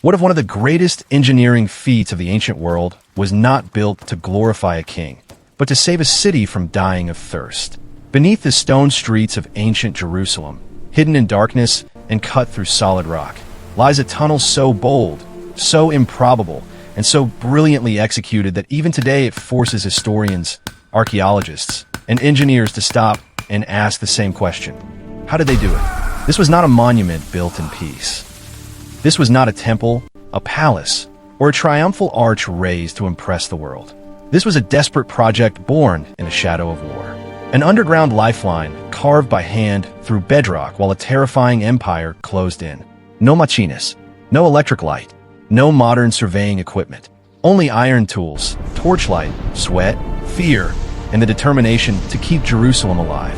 What if one of the greatest engineering feats of the ancient world was not built to glorify a king, but to save a city from dying of thirst? Beneath the stone streets of ancient Jerusalem, hidden in darkness and cut through solid rock, lies a tunnel so bold, so improbable, and so brilliantly executed that even today it forces historians, archaeologists, and engineers to stop and ask the same question. How did they do it? This was not a monument built in peace. This was not a temple, a palace, or a triumphal arch raised to impress the world. This was a desperate project born in the shadow of war. An underground lifeline carved by hand through bedrock while a terrifying empire closed in. No machines, no electric light, no modern surveying equipment. Only iron tools, torchlight, sweat, fear, and the determination to keep Jerusalem alive.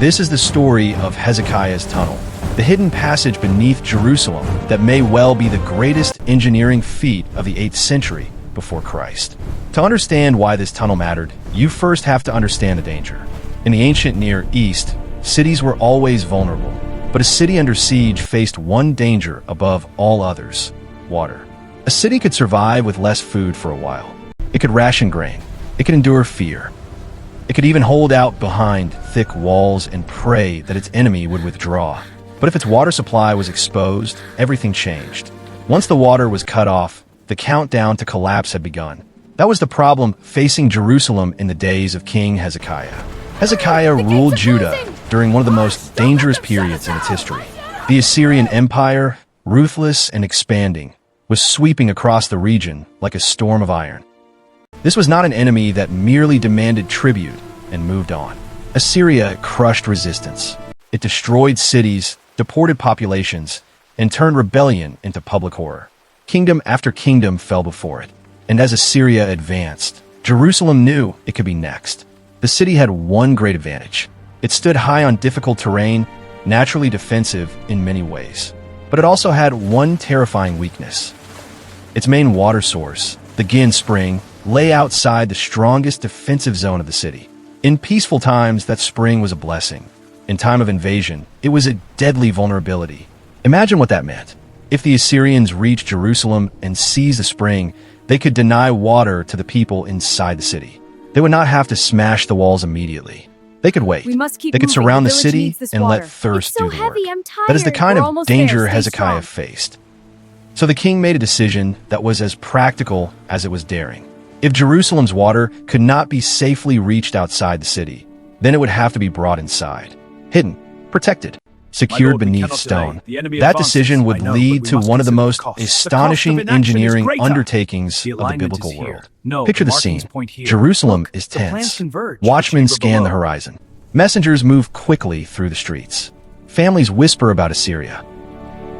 This is the story of Hezekiah's Tunnel, the hidden passage beneath Jerusalem that may well be the greatest engineering feat of the 8th century before Christ. To understand why this tunnel mattered, you first have to understand the danger. In the ancient Near East, cities were always vulnerable, but a city under siege faced one danger above all others: water. A city could survive with less food for a while. It could ration grain. It could endure fear. It could even hold out behind thick walls and pray that its enemy would withdraw. But if its water supply was exposed, everything changed. Once the water was cut off, the countdown to collapse had begun. That was the problem facing Jerusalem in the days of King Hezekiah. Hezekiah ruled Judah during one of the most dangerous periods in its history. The Assyrian Empire, ruthless and expanding, was sweeping across the region like a storm of iron. This was not an enemy that merely demanded tribute and moved on. Assyria crushed resistance. It destroyed cities, deported populations, and turned rebellion into public horror. Kingdom after kingdom fell before it. And as Assyria advanced, Jerusalem knew it could be next. The city had one great advantage. It stood high on difficult terrain, naturally defensive in many ways. But it also had one terrifying weakness. Its main water source, the Gihon Spring, lay outside the strongest defensive zone of the city. In peaceful times, that spring was a blessing. In time of invasion, it was a deadly vulnerability. Imagine what that meant. If the Assyrians reached Jerusalem and seized the spring, they could deny water to the people inside the city. They would not have to smash the walls immediately. They could wait. They could surround the city and let thirst do the work. That is the kind of danger Hezekiah faced. So the king made a decision that was as practical as it was daring. If Jerusalem's water could not be safely reached outside the city, then it would have to be brought inside. Hidden, protected, secured beneath stone. That decision would lead to one of the most astonishing engineering undertakings of the biblical world. Picture the scene. Jerusalem is tense. Watchmen scan the horizon. Messengers move quickly through the streets. Families whisper about Assyria.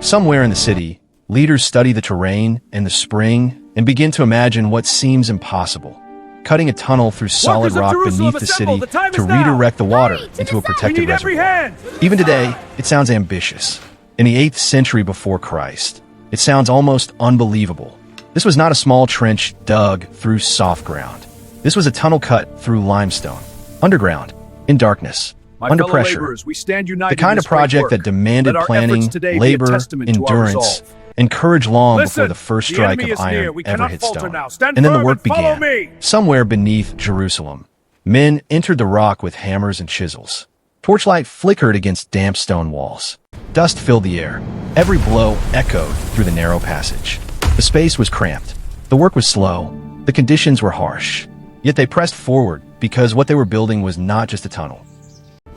Somewhere in the city, leaders study the terrain and the spring and begin to imagine what seems impossible. Cutting a tunnel through solid rock beneath the city to redirect the water into a protected reservoir. Even today, it sounds ambitious. In the 8th century before Christ, it sounds almost unbelievable. This was not a small trench dug through soft ground. This was a tunnel cut through limestone, underground, in darkness, under pressure. The kind of project that demanded planning, labor, endurance, and courage long before the first strike of iron ever hit stone. And then the work began. Somewhere beneath Jerusalem, men entered the rock with hammers and chisels. Torchlight flickered against damp stone walls. Dust filled the air. Every blow echoed through the narrow passage. The space was cramped. The work was slow. The conditions were harsh. Yet they pressed forward because what they were building was not just a tunnel.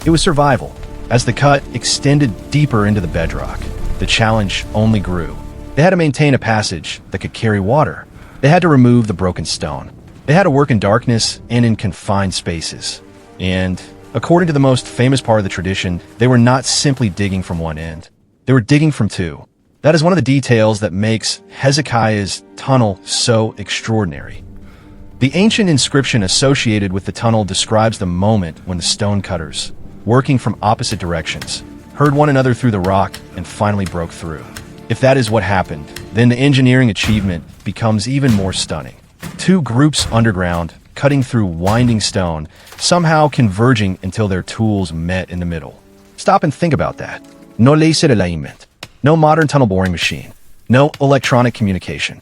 It was survival. As the cut extended deeper into the bedrock, the challenge only grew. They had to maintain a passage that could carry water. They had to remove the broken stone. They had to work in darkness and in confined spaces. And, according to the most famous part of the tradition, they were not simply digging from one end. They were digging from two. That is one of the details that makes Hezekiah's tunnel so extraordinary. The ancient inscription associated with the tunnel describes the moment when the stone cutters, working from opposite directions, heard one another through the rock and finally broke through. If that is what happened, then the engineering achievement becomes even more stunning. Two groups underground, cutting through winding stone, somehow converging until their tools met in the middle. Stop and think about that. No laser alignment. No modern tunnel boring machine. No electronic communication.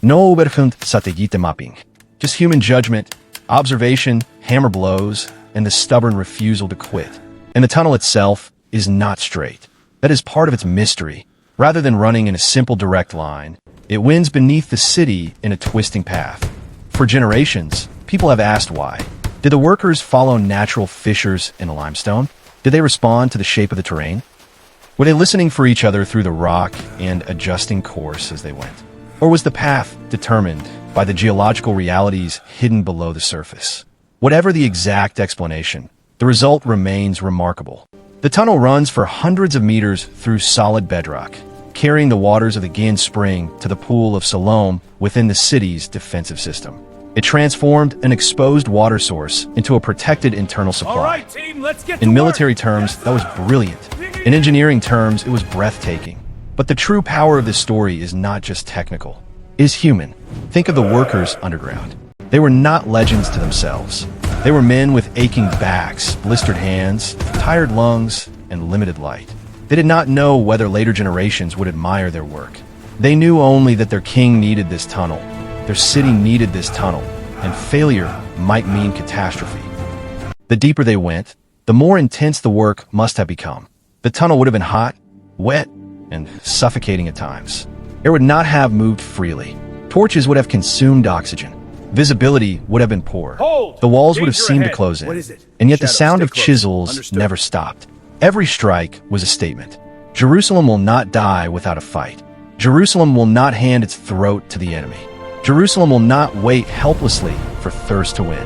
No overfund satellite mapping. Just human judgment, observation, hammer blows, and the stubborn refusal to quit. And the tunnel itself is not straight. That is part of its mystery. Rather than running in a simple direct line, it winds beneath the city in a twisting path. For generations, people have asked why. Did the workers follow natural fissures in the limestone? Did they respond to the shape of the terrain? Were they listening for each other through the rock and adjusting course as they went? Or was the path determined by the geological realities hidden below the surface? Whatever the exact explanation, the result remains remarkable. The tunnel runs for hundreds of meters through solid bedrock, carrying the waters of the Gihon Spring to the Pool of Siloam within the city's defensive system. It transformed an exposed water source into a protected internal supply. All right, team, let's get to In military work. terms, that was brilliant. In engineering terms, it was breathtaking. But the true power of this story is not just technical. It is human. Think of the workers underground. They were not legends to themselves. They were men with aching backs, blistered hands, tired lungs, and limited light. They did not know whether later generations would admire their work. They knew only that their king needed this tunnel, their city needed this tunnel, and failure might mean catastrophe. The deeper they went, the more intense the work must have become. The tunnel would have been hot, wet, and suffocating at times. Air would not have moved freely. Torches would have consumed oxygen. Visibility would have been poor. Hold! The walls would have Danger seemed to ahead. close in. What is it? And yet the Shadow, sound stay of close. chisels Understood. never stopped. Every strike was a statement. Jerusalem will not die without a fight. Jerusalem will not hand its throat to the enemy. Jerusalem will not wait helplessly for thirst to win.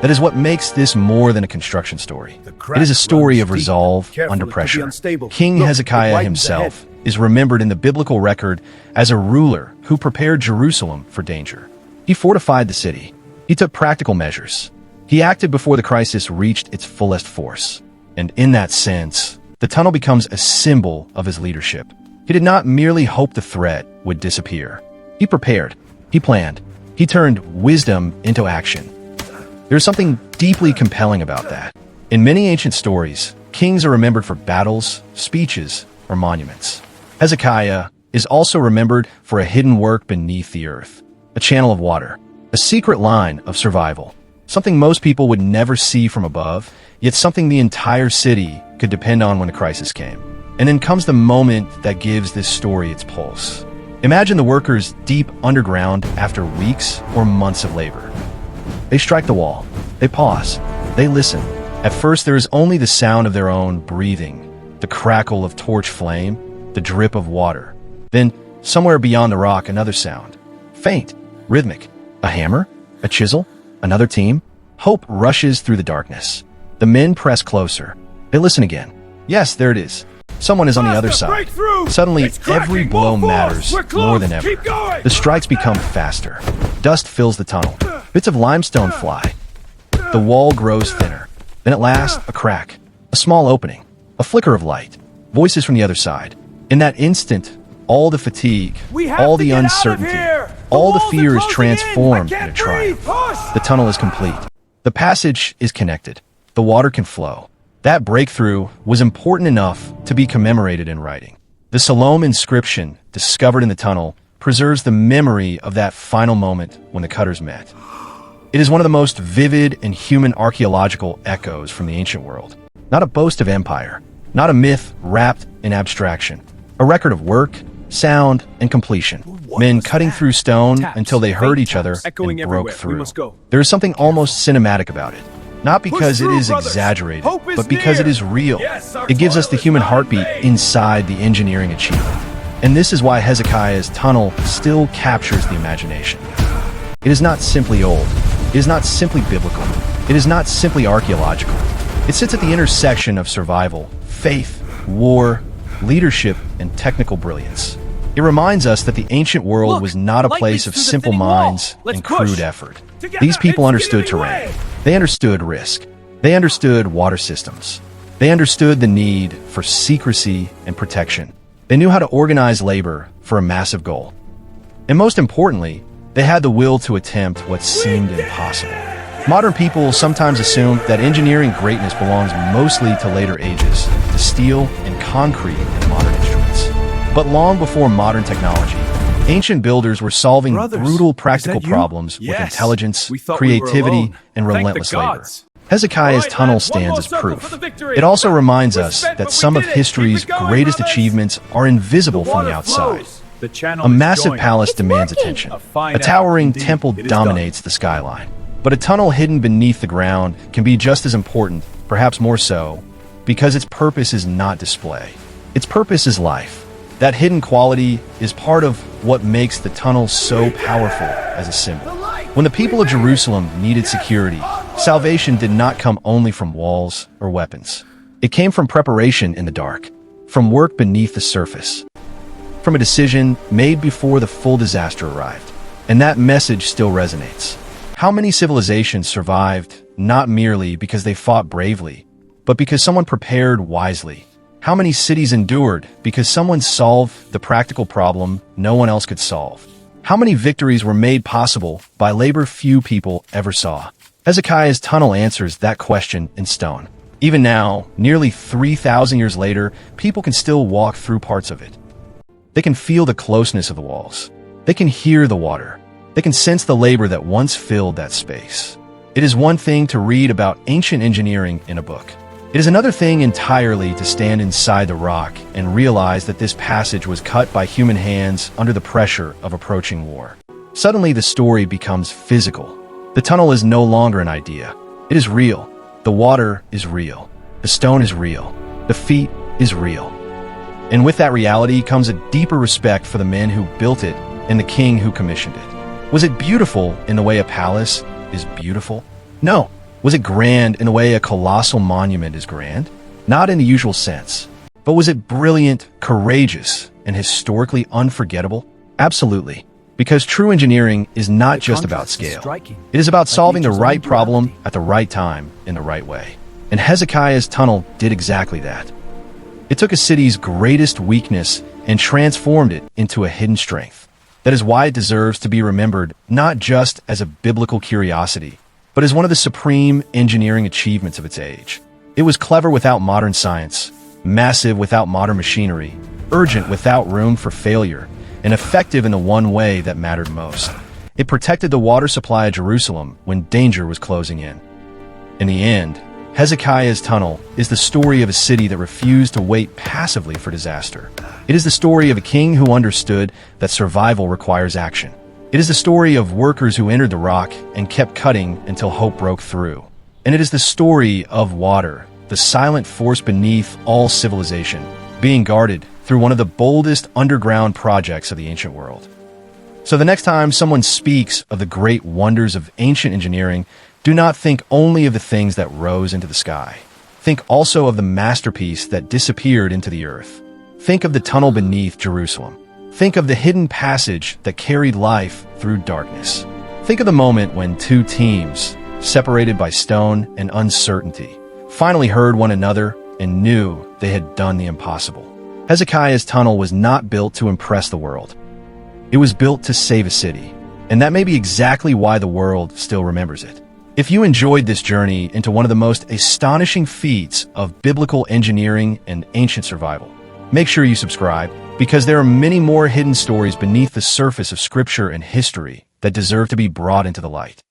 That is what makes this more than a construction story. It is a story of resolve under pressure. King Hezekiah himself is remembered in the biblical record as a ruler who prepared Jerusalem for danger. He fortified the city. He took practical measures. He acted before the crisis reached its fullest force. And in that sense, the tunnel becomes a symbol of his leadership. He did not merely hope the threat would disappear. He prepared. He planned. He turned wisdom into action. There's something deeply compelling about that. In many ancient stories, kings are remembered for battles, speeches, or monuments. Hezekiah is also remembered for a hidden work beneath the earth, a channel of water, a secret line of survival, something most people would never see from above, yet something the entire city could depend on when a crisis came. And then comes the moment that gives this story its pulse. Imagine the workers deep underground after weeks or months of labor. They strike the wall. They pause. They listen. At first, there is only the sound of their own breathing, the crackle of torch flame, the drip of water. Then, somewhere beyond the rock, another sound. Faint, rhythmic. A hammer? A chisel? Another team? Hope rushes through the darkness. The men press closer. They listen again. Yes, there it is. Someone is on the other side. Suddenly, every blow matters more than ever. The strikes become faster. Dust fills the tunnel. Bits of limestone fly. The wall grows thinner. Then at last, a crack. A small opening. A flicker of light. Voices from the other side. In that instant, all the fatigue, all the uncertainty, all the fear is transformed into triumph. The tunnel is complete. The passage is connected. The water can flow. That breakthrough was important enough to be commemorated in writing. The Siloam inscription, discovered in the tunnel, preserves the memory of that final moment when the cutters met. It is one of the most vivid and human archaeological echoes from the ancient world. Not a boast of empire, not a myth wrapped in abstraction. A record of work, sound, and completion. Men cutting through stone until they heard each other and broke through. There is something almost cinematic about it. Not because it is exaggerated, but because it is real. It gives us the human heartbeat inside the engineering achievement. And this is why Hezekiah's tunnel still captures the imagination. It is not simply old. It is not simply biblical. It is not simply archaeological. It sits at the intersection of survival, faith, war, leadership, and technical brilliance. It reminds us that the ancient world was not a place of simple minds and crude effort. These people understood terrain. They understood risk. They understood water systems. They understood the need for secrecy and protection. They knew how to organize labor for a massive goal. And most importantly, they had the will to attempt what seemed impossible. Modern people sometimes assume that engineering greatness belongs mostly to later ages, to steel and concrete and modern instruments. But long before modern technology, ancient builders were solving brutal practical problems with intelligence, creativity, and relentless labor. Hezekiah's tunnel stands as proof. It also reminds us that some of history's greatest achievements are invisible from the outside. A massive palace demands attention. A towering temple dominates the skyline. But a tunnel hidden beneath the ground can be just as important, perhaps more so, because its purpose is not display. Its purpose is life. That hidden quality is part of what makes the tunnel so powerful as a symbol. When the people of Jerusalem needed security, salvation did not come only from walls or weapons. It came from preparation in the dark, from work beneath the surface, from a decision made before the full disaster arrived. And that message still resonates. How many civilizations survived not merely because they fought bravely, but because someone prepared wisely? How many cities endured because someone solved the practical problem no one else could solve? How many victories were made possible by labor few people ever saw? Hezekiah's tunnel answers that question in stone. Even now, nearly 3,000 years later, people can still walk through parts of it. They can feel the closeness of the walls. They can hear the water. They can sense the labor that once filled that space. It is one thing to read about ancient engineering in a book. It is another thing entirely to stand inside the rock and realize that this passage was cut by human hands under the pressure of approaching war. Suddenly, the story becomes physical. The tunnel is no longer an idea. It is real. The water is real. The stone is real. The feet is real. And with that reality comes a deeper respect for the men who built it and the king who commissioned it. Was it beautiful in the way a palace is beautiful? No. Was it grand in the way a colossal monument is grand? Not in the usual sense. But was it brilliant, courageous, and historically unforgettable? Absolutely. Because true engineering is not just about scale. It is about solving the right problem at the right time in the right way. And Hezekiah's tunnel did exactly that. It took a city's greatest weakness and transformed it into a hidden strength. That is why it deserves to be remembered not just as a biblical curiosity, but as one of the supreme engineering achievements of its age. It was clever without modern science, massive without modern machinery, urgent without room for failure, and effective in the one way that mattered most. It protected the water supply of Jerusalem when danger was closing in. In the end, Hezekiah's tunnel is the story of a city that refused to wait passively for disaster. It is the story of a king who understood that survival requires action. It is the story of workers who entered the rock and kept cutting until hope broke through. And it is the story of water, the silent force beneath all civilization, being guarded through one of the boldest underground projects of the ancient world. So the next time someone speaks of the great wonders of ancient engineering, do not think only of the things that rose into the sky. Think also of the masterpiece that disappeared into the earth. Think of the tunnel beneath Jerusalem. Think of the hidden passage that carried life through darkness. Think of the moment when two teams, separated by stone and uncertainty, finally heard one another and knew they had done the impossible. Hezekiah's tunnel was not built to impress the world. It was built to save a city, and that may be exactly why the world still remembers it. If you enjoyed this journey into one of the most astonishing feats of biblical engineering and ancient survival, make sure you subscribe, because there are many more hidden stories beneath the surface of scripture and history that deserve to be brought into the light.